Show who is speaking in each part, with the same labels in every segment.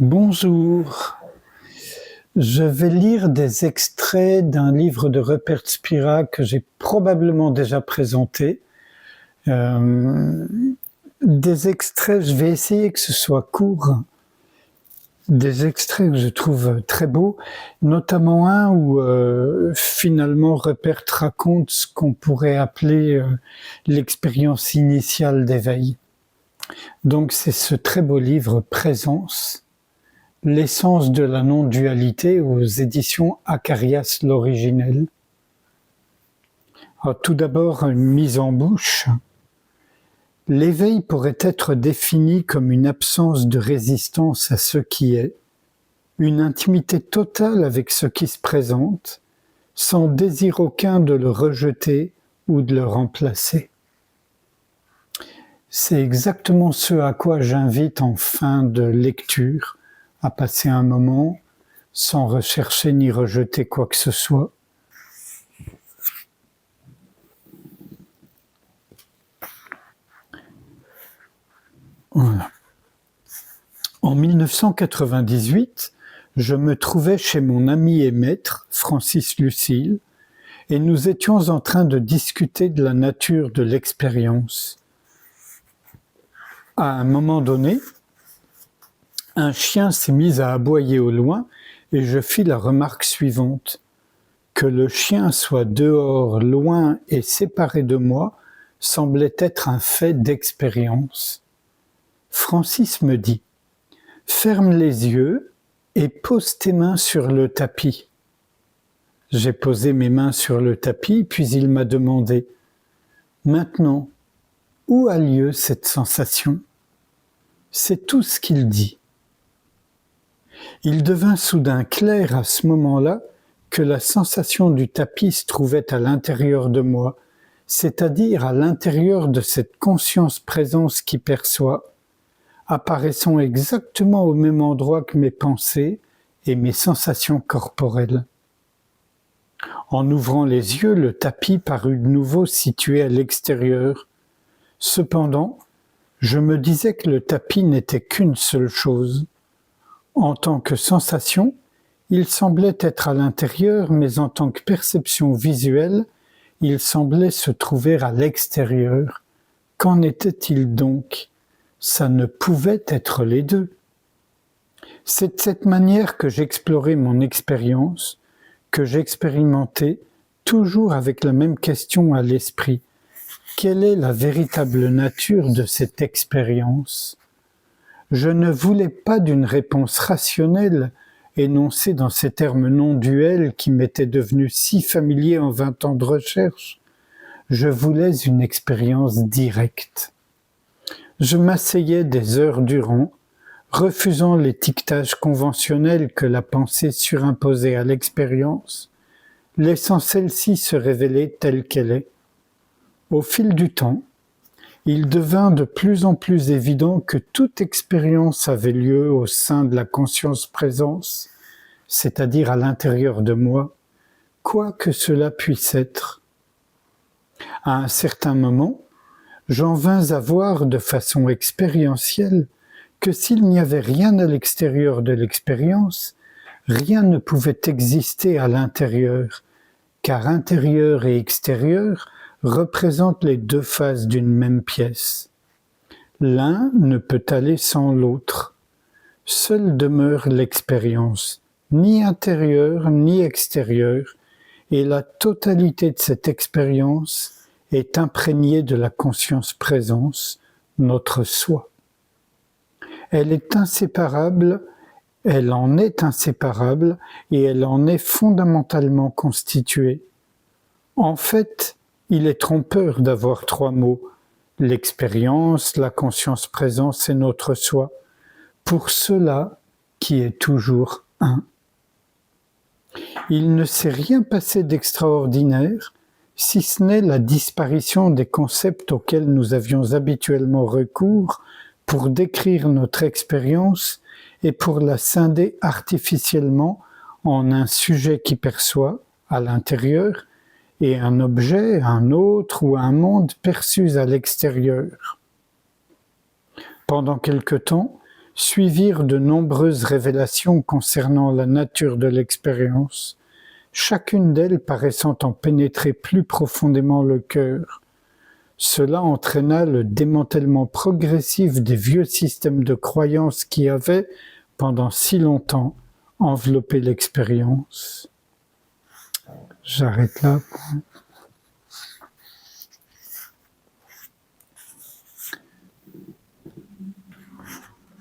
Speaker 1: Bonjour, je vais lire des extraits d'un livre de Rupert Spira que j'ai probablement déjà présenté. Des extraits, je vais essayer que ce soit court, des extraits que je trouve très beaux, notamment un où finalement Rupert raconte ce qu'on pourrait appeler l'expérience initiale d'éveil. Donc c'est ce très beau livre Présence, l'essence de la non-dualité aux éditions Acarias l'originel. Alors, tout d'abord, une mise en bouche. L'éveil pourrait être défini comme une absence de résistance à ce qui est, une intimité totale avec ce qui se présente, sans désir aucun de le rejeter ou de le remplacer. C'est exactement ce à quoi j'invite en fin de lecture, à passer un moment sans rechercher ni rejeter quoi que ce soit. Voilà. En 1998, je me trouvais chez mon ami et maître, Francis Lucile, et nous étions en train de discuter de la nature de l'expérience. À un moment donné, un chien s'est mis à aboyer au loin et je fis la remarque suivante. Que le chien soit dehors, loin et séparé de moi semblait être un fait d'expérience. Francis me dit « Ferme les yeux et pose tes mains sur le tapis. » J'ai posé mes mains sur le tapis, puis il m'a demandé « Maintenant, où a lieu cette sensation ?» C'est tout ce qu'il dit. Il devint soudain clair à ce moment-là que la sensation du tapis se trouvait à l'intérieur de moi, c'est-à-dire à l'intérieur de cette conscience-présence qui perçoit, apparaissant exactement au même endroit que mes pensées et mes sensations corporelles. En ouvrant les yeux, le tapis parut de nouveau situé à l'extérieur. Cependant, je me disais que le tapis n'était qu'une seule chose. En tant que sensation, il semblait être à l'intérieur, mais en tant que perception visuelle, il semblait se trouver à l'extérieur. Qu'en était-il donc ? Ça ne pouvait être les deux. C'est de cette manière que j'explorais mon expérience, que j'expérimentais, toujours avec la même question à l'esprit. Quelle est la véritable nature de cette expérience ? Je ne voulais pas d'une réponse rationnelle énoncée dans ces termes non duels qui m'étaient devenus si familiers en 20 ans de recherche. Je voulais une expérience directe. Je m'asseyais des heures durant, refusant l'étiquetage conventionnel que la pensée surimposait à l'expérience, laissant celle-ci se révéler telle qu'elle est. Au fil du temps, il devint de plus en plus évident que toute expérience avait lieu au sein de la conscience-présence, c'est-à-dire à l'intérieur de moi, quoi que cela puisse être. À un certain moment, j'en vins à voir de façon expérientielle que s'il n'y avait rien à l'extérieur de l'expérience, rien ne pouvait exister à l'intérieur, car intérieur et extérieur représentent les deux faces d'une même pièce. L'un ne peut aller sans l'autre. Seule demeure l'expérience, ni intérieure ni extérieure, et la totalité de cette expérience est imprégnée de la conscience-présence, notre soi. Elle est inséparable, elle en est inséparable, et elle en est fondamentalement constituée. En fait, il est trompeur d'avoir trois mots, l'expérience, la conscience-présence et notre soi, pour cela qui est toujours un. Il ne s'est rien passé d'extraordinaire, si ce n'est la disparition des concepts auxquels nous avions habituellement recours pour décrire notre expérience et pour la scinder artificiellement en un sujet qui perçoit, à l'intérieur, et un objet, un autre ou un monde perçus à l'extérieur. Pendant quelque temps, suivirent de nombreuses révélations concernant la nature de l'expérience, chacune d'elles paraissant en pénétrer plus profondément le cœur. Cela entraîna le démantèlement progressif des vieux systèmes de croyances qui avaient, pendant si longtemps, enveloppé l'expérience. J'arrête là.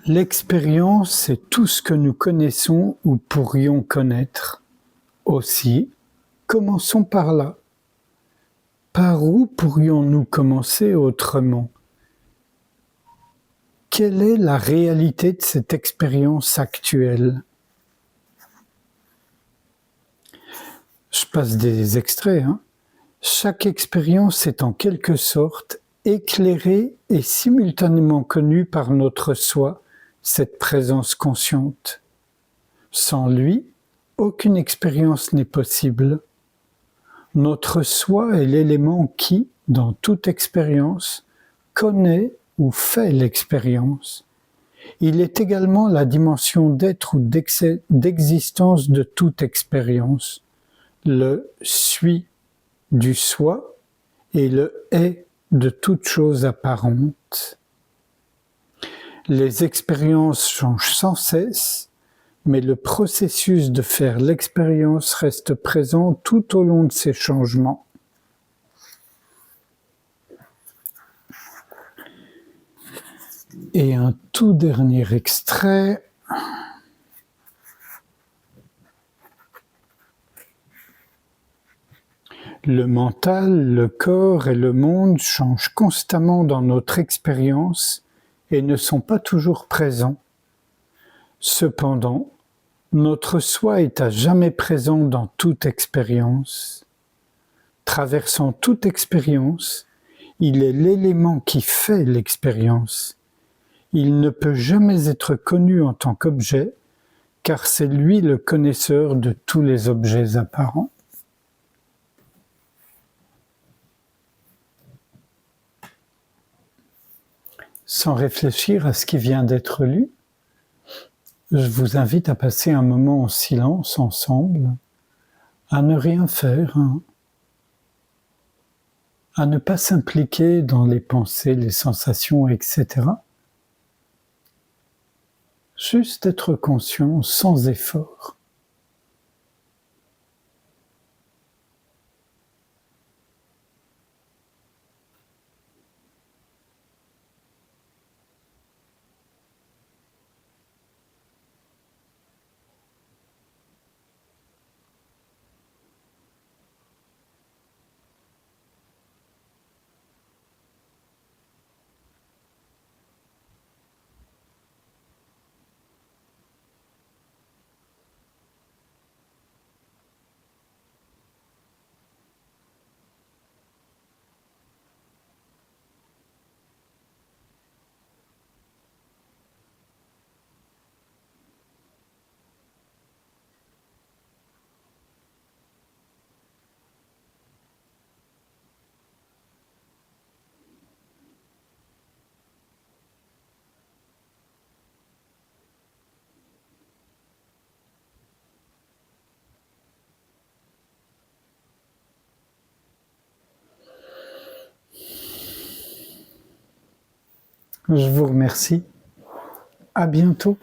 Speaker 1: L'expérience, c'est tout ce que nous connaissons ou pourrions connaître. Aussi, commençons par là. Par où pourrions-nous commencer autrement? Quelle est la réalité de cette expérience actuelle? Je passe des extraits. Chaque expérience est en quelque sorte éclairée et simultanément connue par notre soi, cette présence consciente. Sans lui, aucune expérience n'est possible. Notre soi est l'élément qui, dans toute expérience, connaît ou fait l'expérience. Il est également la dimension d'être ou d'existence de toute expérience, le « suis » du soi et le « est » de toute chose apparente. Les expériences changent sans cesse, mais le processus de faire l'expérience reste présent tout au long de ces changements. Et un tout dernier extrait. Le mental, le corps et le monde changent constamment dans notre expérience et ne sont pas toujours présents. Cependant, notre soi est à jamais présent dans toute expérience. Traversant toute expérience, il est l'élément qui fait l'expérience. Il ne peut jamais être connu en tant qu'objet, car c'est lui le connaisseur de tous les objets apparents. Sans réfléchir à ce qui vient d'être lu, je vous invite à passer un moment en silence ensemble, à ne rien faire, à ne pas s'impliquer dans les pensées, les sensations, etc. Juste être conscient sans effort. Je vous remercie. À bientôt.